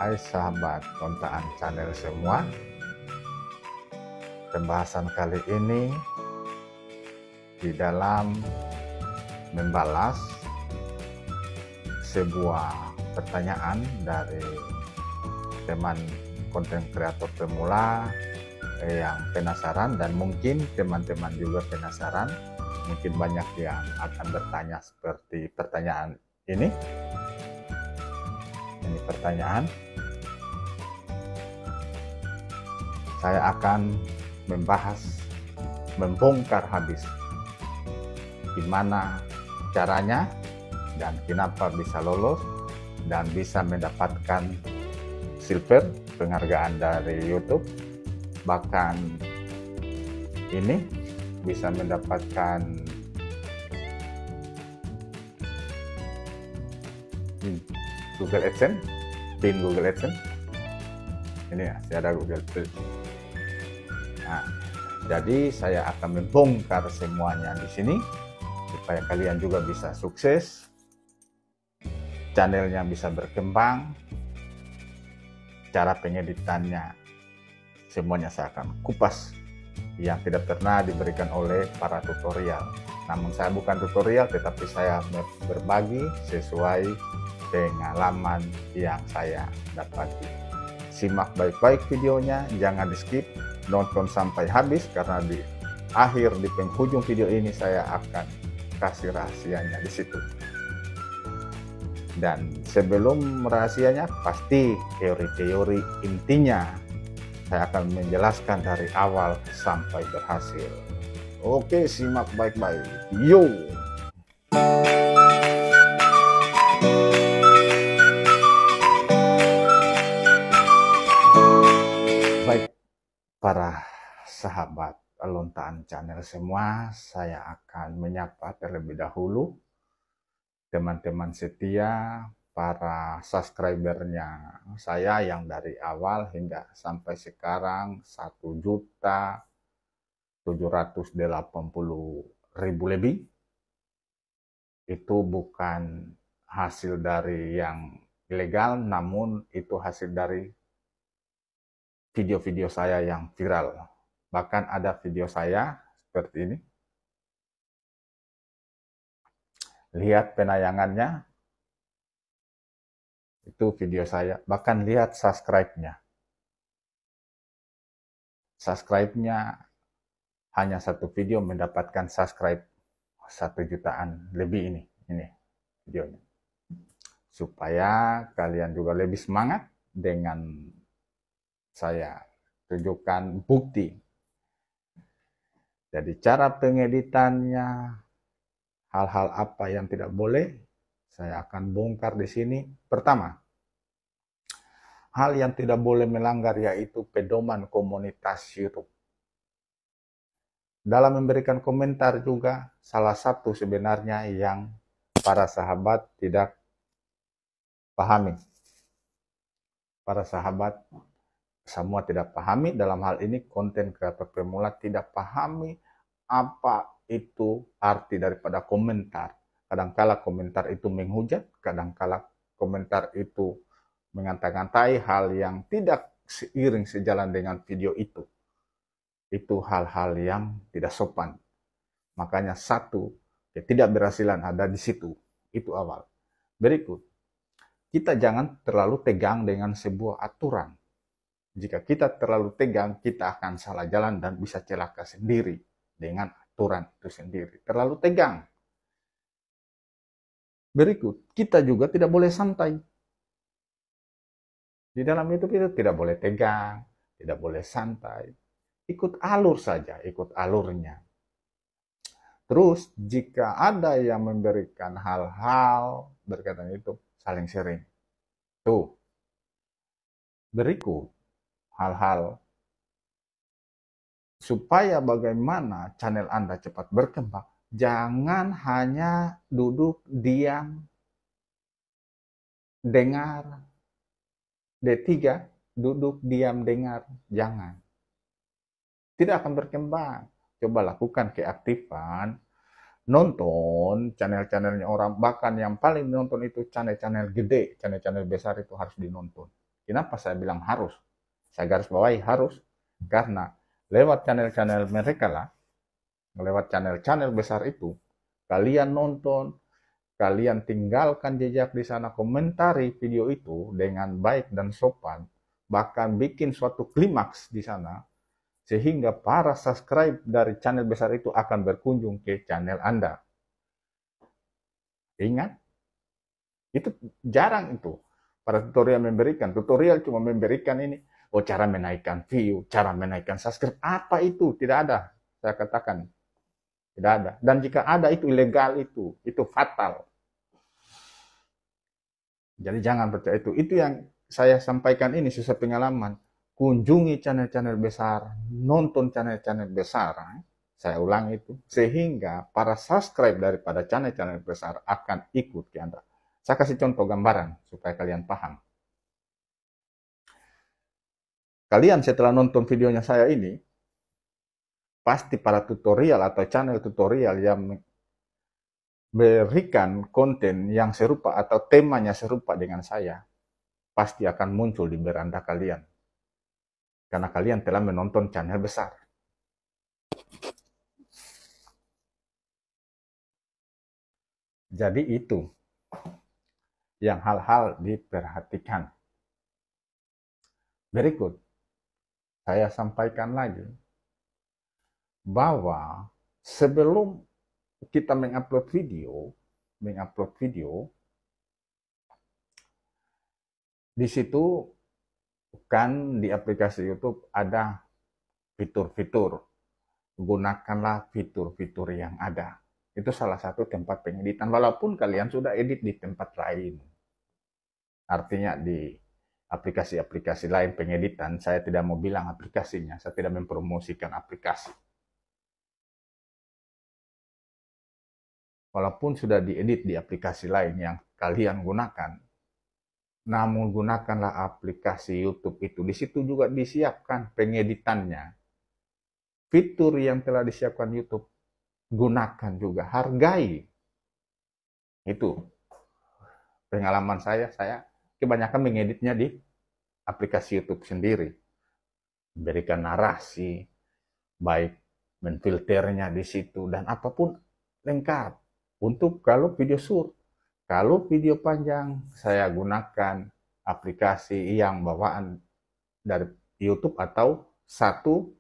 Hai sahabat kontaan channel semua. Pembahasan kali ini di dalam membalas sebuah pertanyaan dari teman konten kreator pemula yang penasaran, dan mungkin teman-teman juga penasaran. Mungkin banyak yang akan bertanya seperti pertanyaan ini. Ini pertanyaan. Saya akan membongkar habis gimana caranya dan kenapa bisa lolos dan bisa mendapatkan silver, penghargaan dari YouTube. Bahkan ini bisa mendapatkan Google AdSense, pin Google AdSense. Ini ya, saya ada Google Pin. Nah, jadi saya akan membongkar semuanya di sini supaya kalian juga bisa sukses, channelnya bisa berkembang, cara pengeditannya semuanya saya akan kupas yang tidak pernah diberikan oleh para tutorial. Namun saya bukan tutorial, tetapi saya berbagi sesuai pengalaman yang saya dapati. Simak baik-baik videonya, jangan di skip, nonton sampai habis, karena di akhir, di penghujung video ini saya akan kasih rahasianya di situ. Dan sebelum rahasianya, pasti teori-teori intinya saya akan menjelaskan dari awal sampai berhasil. Oke, simak baik-baik. Yo! Baik, para sahabat lontaan channel semua, saya akan menyapa terlebih dahulu teman-teman setia, para subscribernya saya yang dari awal hingga sampai sekarang 1.780.000 lebih. Itu bukan hasil dari yang ilegal, namun itu hasil dari video-video saya yang viral. Bahkan ada video saya seperti ini. Lihat penayangannya, itu video saya. Bahkan lihat subscribe-nya. Subscribe-nya hanya satu video mendapatkan subscribe 1 jutaan lebih ini videonya. Supaya kalian juga lebih semangat dengan saya tunjukkan bukti. Jadi cara pengeditannya, hal-hal apa yang tidak boleh, saya akan bongkar di sini. Pertama, hal yang tidak boleh melanggar yaitu pedoman komunitas YouTube. Dalam memberikan komentar juga, salah satu sebenarnya yang para sahabat tidak pahami. Para sahabat semua tidak pahami dalam hal ini, konten kreator pemula tidak pahami apa itu arti daripada komentar. Kadangkala komentar itu menghujat, kadangkala komentar itu mengata-ngatai hal yang tidak seiring sejalan dengan video itu. Itu hal-hal yang tidak sopan. Makanya satu ketidakberhasilan ada di situ. Itu awal. Berikut, kita jangan terlalu tegang dengan sebuah aturan. Jika kita terlalu tegang, kita akan salah jalan dan bisa celaka sendiri dengan aturan itu sendiri. Terlalu tegang. Berikut, kita juga tidak boleh santai. Di dalam YouTube itu tidak boleh tegang, tidak boleh santai. Ikut alur saja, ikut alurnya. Terus, jika ada yang memberikan hal-hal berkaitan itu, saling sharing. Tuh. Berikut, hal-hal supaya bagaimana channel Anda cepat berkembang, jangan hanya duduk diam, dengar. D3, duduk diam dengar, jangan. Tidak akan berkembang. Coba lakukan keaktifan, nonton channel-channelnya orang, bahkan yang paling nonton itu channel-channel gede, channel-channel besar itu harus dinonton. Kenapa saya bilang harus? Saya garis bawahi harus, karena lewat channel-channel mereka lah, lewat channel-channel besar itu, kalian nonton, kalian tinggalkan jejak di sana, komentari video itu dengan baik dan sopan, bahkan bikin suatu klimaks di sana, sehingga para subscribe dari channel besar itu akan berkunjung ke channel Anda. Ingat, itu jarang itu. Para tutorial cuma memberikan ini, oh cara menaikkan view, cara menaikkan subscribe, apa itu? Tidak ada, saya katakan. Tidak ada. Dan jika ada itu ilegal itu fatal. Jadi jangan percaya itu. Itu yang saya sampaikan ini sesuai pengalaman. Kunjungi channel-channel besar, nonton channel-channel besar. Saya ulang itu. Sehingga para subscribe daripada channel-channel besar akan ikut ke Anda. Saya kasih contoh gambaran supaya kalian paham. Kalian setelah nonton videonya saya ini, pasti para tutorial atau channel tutorial yang berikan konten yang serupa atau temanya serupa dengan saya, pasti akan muncul di beranda kalian. Karena kalian telah menonton channel besar. Jadi itu yang hal-hal diperhatikan. Berikut, saya sampaikan lagi bahwa sebelum kita mengupload video, di situ kan di aplikasi YouTube ada fitur-fitur. Gunakanlah fitur-fitur yang ada. Itu salah satu tempat pengeditan, walaupun kalian sudah edit di tempat lain. Artinya di aplikasi-aplikasi lain pengeditan, saya tidak mau bilang aplikasinya, saya tidak mempromosikan aplikasi. Walaupun sudah diedit di aplikasi lain yang kalian gunakan, namun gunakanlah aplikasi YouTube itu. Di situ juga disiapkan pengeditannya. Fitur yang telah disiapkan YouTube, gunakan juga, hargai. Itu pengalaman saya kebanyakan mengeditnya di aplikasi YouTube sendiri. Berikan narasi, baik menfilternya di situ, dan apapun lengkap. Untuk kalau video short, kalau video panjang, saya gunakan aplikasi yang bawaan dari YouTube atau satu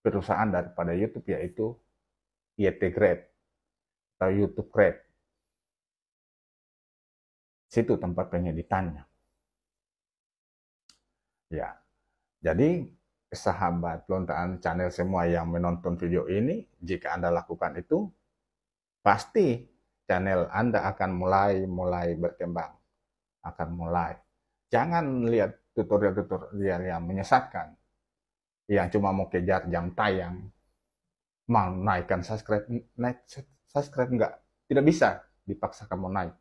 perusahaan daripada YouTube, yaitu YT Grade atau YouTube Grade. Situ tempat pengeditannya. Ya, jadi sahabat Lontaan Channel semua yang menonton video ini, jika Anda lakukan itu, pasti channel Anda akan mulai berkembang. Akan mulai. Jangan lihat tutorial-tutorial yang menyesatkan, yang cuma mau kejar jam tayang, mau naikkan subscribe, enggak, tidak bisa dipaksakan mau naik.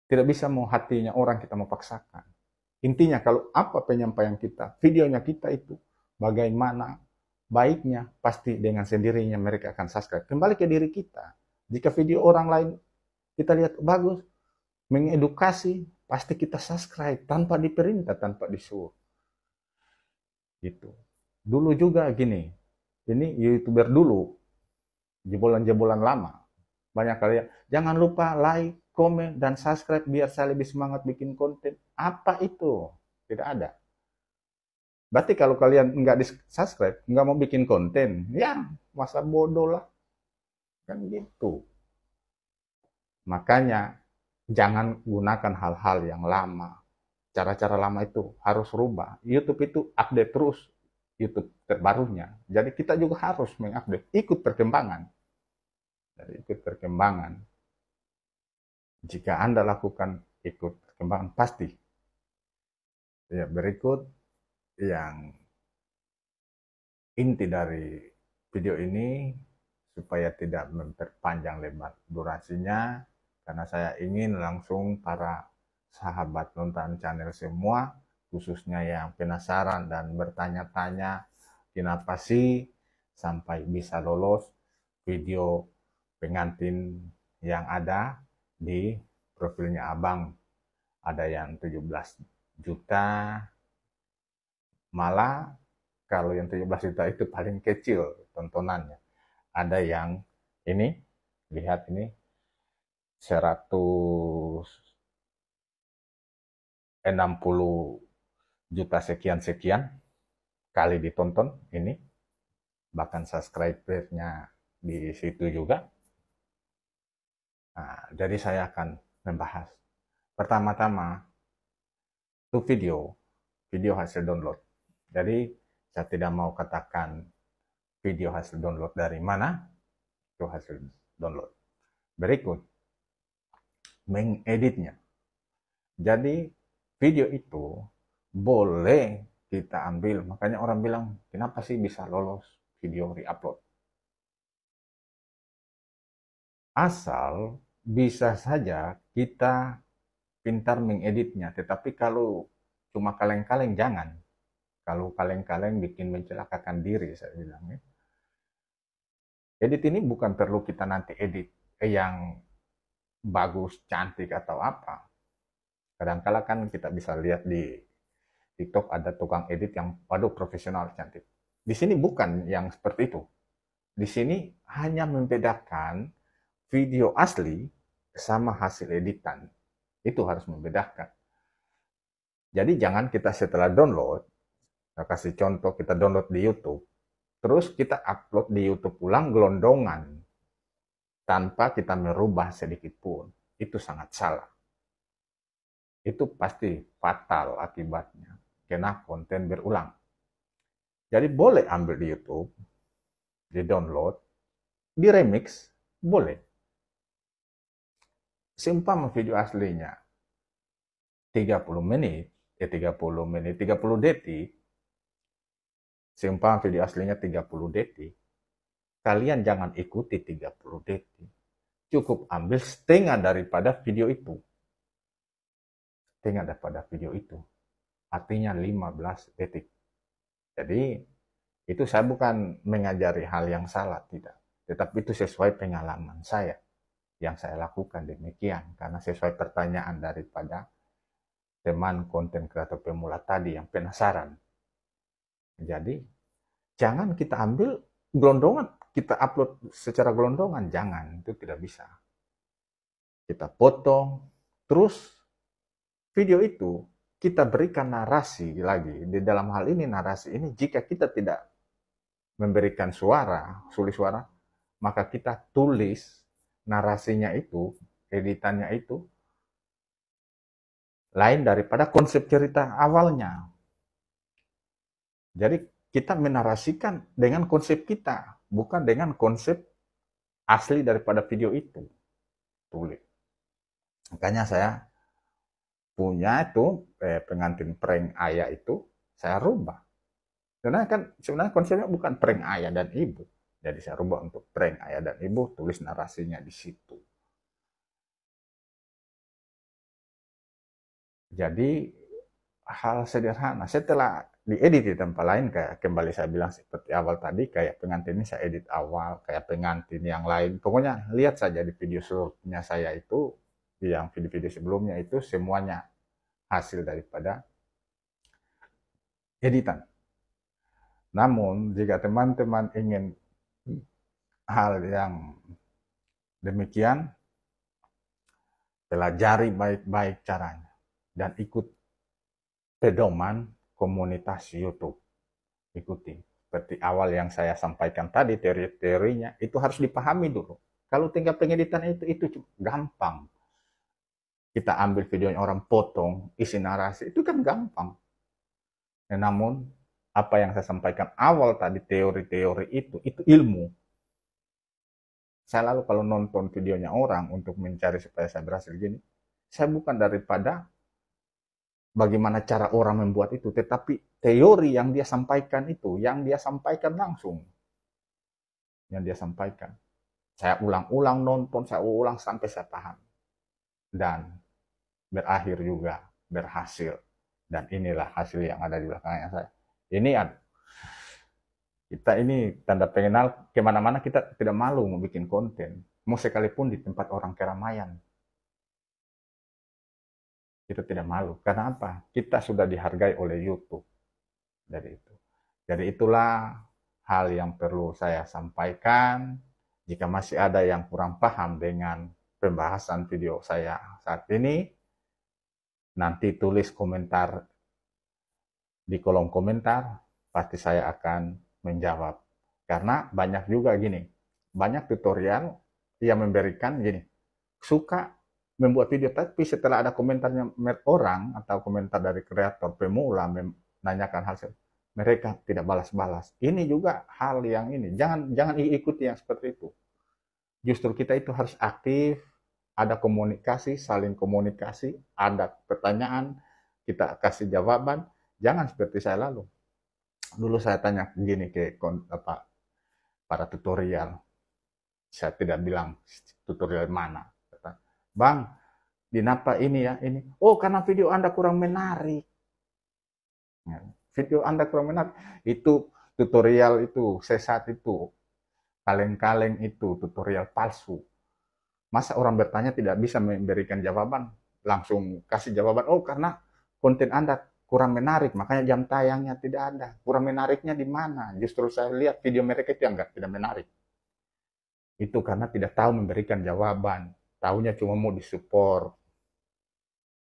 Tidak bisa mau hatinya orang kita mau paksakan. Intinya kalau apa penyampaian kita, videonya kita itu bagaimana baiknya, pasti dengan sendirinya mereka akan subscribe. Kembali ke diri kita. Jika video orang lain kita lihat bagus, mengedukasi, pasti kita subscribe tanpa diperintah, tanpa disuruh. Gitu. Dulu juga gini, ini YouTuber dulu, jebolan-jebolan lama. Banyak kalian, jangan lupa like, komen, dan subscribe biar saya lebih semangat bikin konten. Apa itu? Tidak ada. Berarti kalau kalian nggak di-subscribe, nggak mau bikin konten, ya masa bodoh lah. Kan gitu. Makanya jangan gunakan hal-hal yang lama. Cara-cara lama itu harus rubah. YouTube itu update terus YouTube terbarunya. Jadi kita juga harus mengupdate, ikut perkembangan. Jadi ikut perkembangan. Jika Anda lakukan ikut perkembangan, pasti. Ya, berikut yang inti dari video ini, supaya tidak memperpanjang lebar durasinya, karena saya ingin langsung para sahabat Lontaan Channel semua, khususnya yang penasaran dan bertanya-tanya, kenapa sih sampai bisa lolos video pengantin yang ada di profilnya Abang. Ada yang 17 juta, malah kalau yang 17 juta itu paling kecil tontonannya. Ada yang ini, lihat ini 160 juta sekian-sekian kali ditonton ini, bahkan subscribernya di situ juga. Nah, jadi saya akan membahas. Pertama-tama, itu video hasil download. Jadi, saya tidak mau katakan video hasil download dari mana, itu hasil download. Berikut, mengeditnya. Jadi, video itu boleh kita ambil. Makanya orang bilang, kenapa sih bisa lolos video re-upload? Asal bisa saja kita pintar mengeditnya, tetapi kalau cuma kaleng-kaleng jangan. Kalau kaleng-kaleng bikin mencelakakan diri, saya bilang ya. Edit ini bukan perlu kita nanti edit yang bagus, cantik atau apa. Kadang-kala kan kita bisa lihat di TikTok ada tukang edit yang waduh profesional cantik. Di sini bukan yang seperti itu. Di sini hanya membedakan video asli sama hasil editan. Itu harus membedakan. Jadi jangan kita setelah download, saya kasih contoh kita download di YouTube, terus kita upload di YouTube ulang gelondongan tanpa kita merubah sedikit pun. Itu sangat salah. Itu pasti fatal akibatnya, kena konten berulang. Jadi boleh ambil di YouTube, di download, di remix, boleh. Seumpama video aslinya 30 menit, 30 detik, seumpama video aslinya 30 detik, kalian jangan ikuti 30 detik. Cukup ambil setengah daripada video itu. Setengah daripada video itu. Artinya 15 detik. Jadi, itu saya bukan mengajari hal yang salah, tidak. Tetapi itu sesuai pengalaman saya. Yang saya lakukan demikian. Karena sesuai pertanyaan daripada teman konten kreator pemula tadi yang penasaran. Jadi, jangan kita ambil gelondongan, kita upload secara gelondongan, jangan, itu tidak bisa. Kita potong, terus video itu kita berikan narasi lagi. Di dalam hal ini narasi ini jika kita tidak memberikan suara, sulit suara, maka kita tulis narasinya itu, editannya itu lain daripada konsep cerita awalnya. Jadi kita menarasikan dengan konsep kita, bukan dengan konsep asli daripada video itu. Tulis. Makanya saya punya itu pengantin prank ayah itu saya rubah. Karena kan sebenarnya konsepnya bukan prank ayah dan ibu. Jadi saya rubah untuk prank ayah dan ibu, tulis narasinya di situ. Jadi hal sederhana. Setelah diedit di tempat lain, kayak kembali saya bilang seperti awal tadi, kayak pengantin ini saya edit awal, kayak pengantin yang lain. Pokoknya lihat saja di video sebelumnya saya itu, yang video-video sebelumnya itu semuanya hasil daripada editan. Namun, jika teman-teman ingin hal yang demikian, pelajari baik-baik caranya dan ikut pedoman komunitas YouTube. Ikuti. Seperti awal yang saya sampaikan tadi, teori-teorinya, itu harus dipahami dulu. Kalau tinggal pengeditan itu gampang. Kita ambil videonya orang potong, isi narasi, itu kan gampang. Ya, namun, apa yang saya sampaikan awal tadi, teori-teori itu ilmu. Saya lalu kalau nonton videonya orang untuk mencari supaya saya berhasil gini, saya bukan daripada bagaimana cara orang membuat itu, tetapi teori yang dia sampaikan itu, yang dia sampaikan langsung. Yang dia sampaikan. Saya ulang-ulang nonton, saya ulang sampai saya paham. Dan berakhir juga berhasil. Dan inilah hasil yang ada di belakangnya saya. Ini kita ini tanda pengenal kemana-mana kita tidak malu mau bikin konten. Mau sekalipun di tempat orang keramaian. Kita tidak malu. Karena apa? Kita sudah dihargai oleh YouTube. Jadi itulah hal yang perlu saya sampaikan. Jika masih ada yang kurang paham dengan pembahasan video saya saat ini, nanti tulis komentar di kolom komentar, pasti saya akan menjawab. Karena banyak juga gini, banyak tutorial yang memberikan gini, suka membuat video, tapi setelah ada komentarnya orang atau komentar dari kreator pemula menanyakan hal mereka tidak balas-balas. Ini juga hal yang ini, jangan ikuti yang seperti itu. Justru kita itu harus aktif, ada komunikasi, saling komunikasi, ada pertanyaan, kita kasih jawaban. Jangan seperti saya lalu. Dulu saya tanya gini ke para tutorial. Saya tidak bilang tutorial mana. Bang, dinapa ini ya, ini. Oh, karena video Anda kurang menarik. Video Anda kurang menarik. Itu tutorial itu, sesat itu, kaleng-kaleng itu, tutorial palsu. Masa orang bertanya tidak bisa memberikan jawaban, langsung kasih jawaban, oh karena konten Anda kurang menarik, makanya jam tayangnya tidak ada. Kurang menariknya di mana? Justru saya lihat video mereka itu yang tidak menarik. Itu karena tidak tahu memberikan jawaban, tahunya cuma mau disupport.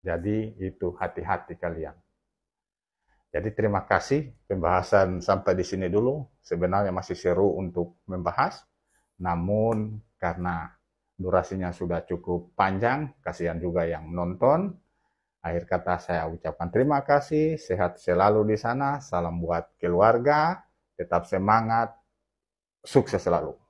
Jadi itu hati-hati kalian. Jadi terima kasih, pembahasan sampai di sini dulu. Sebenarnya masih seru untuk membahas, namun karena durasinya sudah cukup panjang, kasihan juga yang menonton. Akhir kata saya ucapkan terima kasih, sehat selalu di sana, salam buat keluarga, tetap semangat, sukses selalu.